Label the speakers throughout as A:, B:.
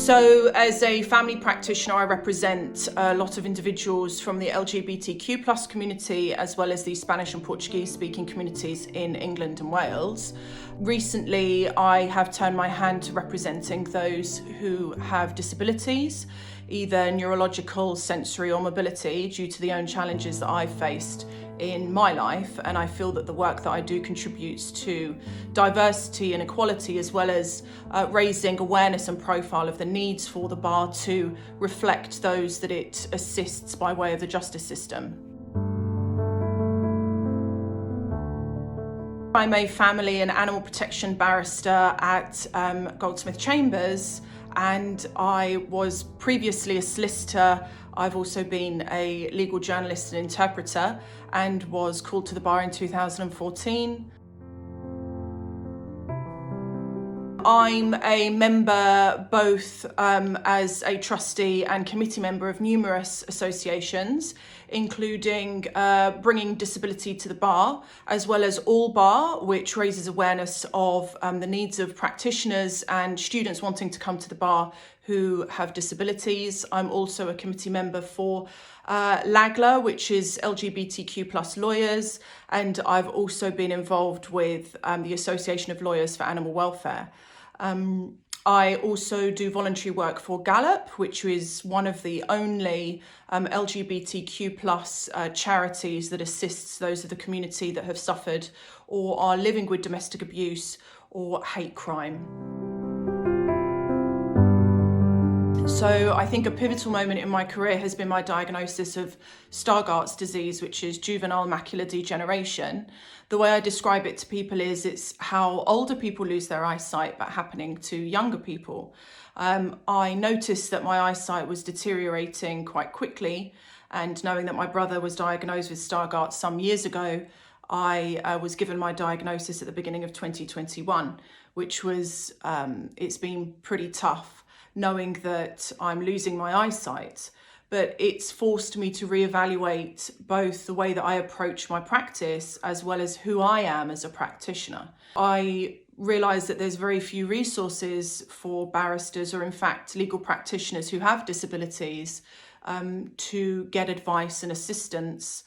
A: So as a family practitioner, I represent a lot of individuals from the LGBTQ+ community, as well as the Spanish and Portuguese speaking communities in England and Wales. Recently, I have turned my hand to representing those who have disabilities, either neurological, sensory or mobility, due to the own challenges that I've faced in my life. And I feel that the work that I do contributes to diversity and equality, as well as raising awareness and profile of the needs for the bar to reflect those that it assists by way of the justice system. I'm a family and animal protection barrister at Goldsmith Chambers, and I was previously a solicitor. I've also been a legal journalist and interpreter, and was called to the bar in 2014. I'm a member both as a trustee and committee member of numerous associations, including Bringing Disability to the Bar, as well as All Bar, which raises awareness of the needs of practitioners and students wanting to come to the bar who have disabilities. I'm also a committee member for LAGLA, which is LGBTQ+ lawyers, and I've also been involved with the Association of Lawyers for Animal Welfare. I also do voluntary work for Gallup, which is one of the only LGBTQ+ charities that assists those of the community that have suffered or are living with domestic abuse or hate crime. So I think a pivotal moment in my career has been my diagnosis of Stargardt's disease, which is juvenile macular degeneration. The way I describe it to people is it's how older people lose their eyesight, but happening to younger people. I noticed that my eyesight was deteriorating quite quickly, and knowing that my brother was diagnosed with Stargardt some years ago, I was given my diagnosis at the beginning of 2021, which was, it's been pretty tough, knowing that I'm losing my eyesight, but it's forced me to reevaluate both the way that I approach my practice as well as who I am as a practitioner. I realise that there's very few resources for barristers, or in fact legal practitioners who have disabilities, to get advice and assistance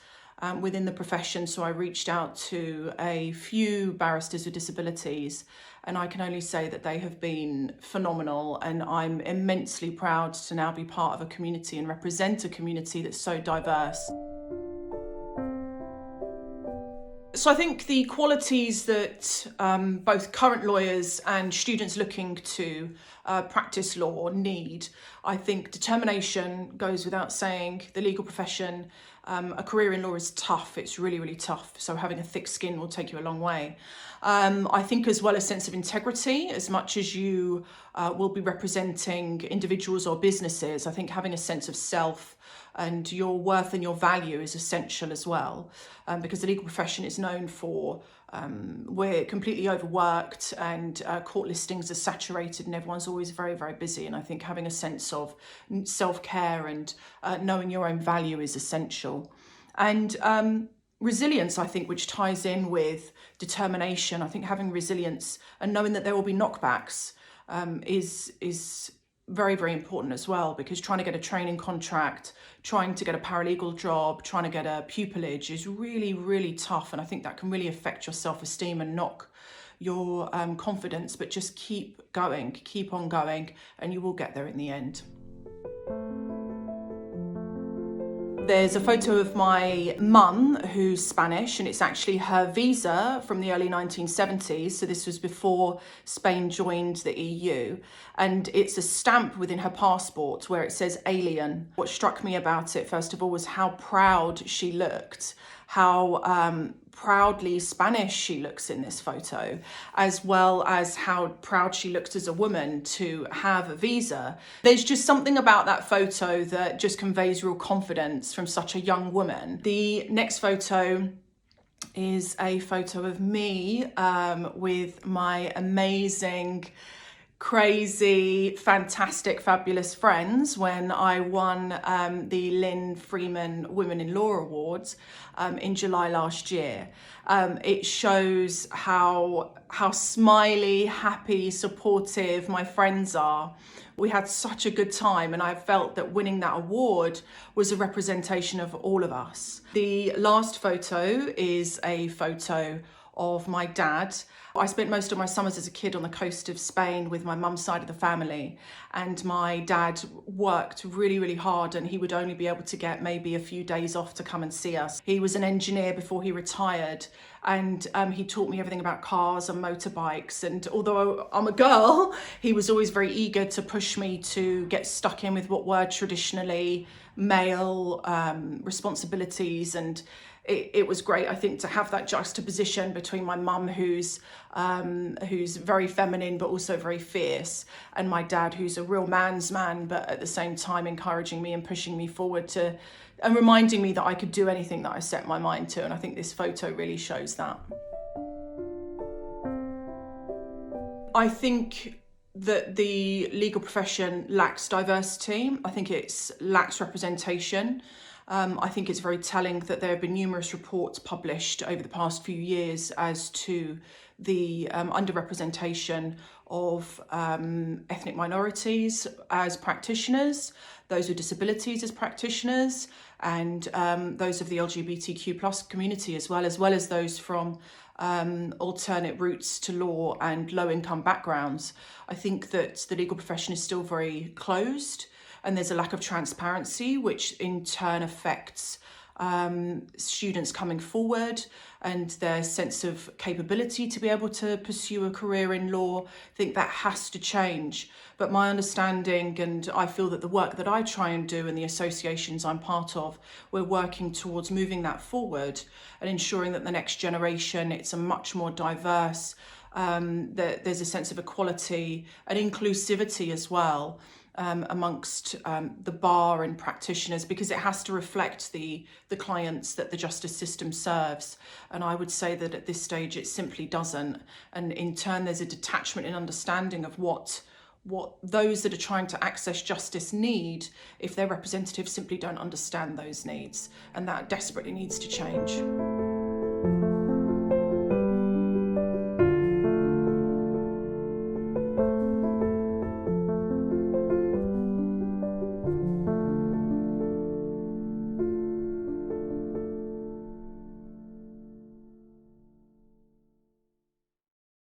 A: within the profession. So I reached out to a few barristers with disabilities, and I can only say that they have been phenomenal, and I'm immensely proud to now be part of a community and represent a community that's so diverse. So I think the qualities that both current lawyers and students looking to practice law need, I think determination goes without saying. The legal profession, a career in law is tough. It's really, really tough. So having a thick skin will take you a long way. I think as well a sense of integrity, as much as you will be representing individuals or businesses. I think having a sense of self and your worth and your value is essential as well, because the legal profession is known for we're completely overworked, and court listings are saturated, and everyone's always very, very busy. And I think having a sense of self-care and knowing your own value is essential. And resilience, I think, which ties in with determination. I think having resilience and knowing that there will be knockbacks is very, very important as well, because trying to get a training contract, trying to get a paralegal job, trying to get a pupillage is really, really tough. And I think that can really affect your self-esteem and knock your confidence, but just keep going, keep on going, and you will get there in the end. There's a photo of my mum who's Spanish, and it's actually her visa from the early 1970s. So this was before Spain joined the EU. And it's a stamp within her passport where it says alien. What struck me about it, first of all, was how proud she looked, how proudly Spanish she looks in this photo, as well as how proud she looks as a woman to have a visa. There's just something about that photo that just conveys real confidence from such a young woman. The next photo is a photo of me with my amazing crazy, fantastic, fabulous friends when I won the Lynn Freeman Women in Law Awards in July last year. It shows how smiley, happy, supportive my friends are. We had such a good time, and I felt that winning that award was a representation of all of us. The last photo is a photo of my dad. I spent most of my summers as a kid on the coast of Spain with my mum's side of the family, and my dad worked really, really hard, and he would only be able to get maybe a few days off to come and see us. He was an engineer before he retired, and he taught me everything about cars and motorbikes, and although I'm a girl, he was always very eager to push me to get stuck in with what were traditionally male responsibilities. And it was great, I think, to have that juxtaposition between my mum, who's very feminine but also very fierce, and my dad, who's a real man's man, but at the same time encouraging me and pushing me forward and reminding me that I could do anything that I set my mind to. And I think this photo really shows that. I think that the legal profession lacks diversity. I think it lacks representation. I think it's very telling that there have been numerous reports published over the past few years as to the underrepresentation of ethnic minorities as practitioners, those with disabilities as practitioners, and those of the LGBTQ+ community as well as those from alternate routes to law and low-income backgrounds. I think that the legal profession is still very closed, and there's a lack of transparency, which in turn affects students coming forward and their sense of capability to be able to pursue a career in law. I think that has to change. But my understanding, and I feel that the work that I try and do and the associations I'm part of, we're working towards moving that forward and ensuring that the next generation, it's a much more diverse, that there's a sense of equality and inclusivity as well. Amongst the bar and practitioners, because it has to reflect the clients that the justice system serves. And I would say that at this stage it simply doesn't. And in turn there's a detachment in understanding of what those that are trying to access justice need if their representatives simply don't understand those needs. And that desperately needs to change.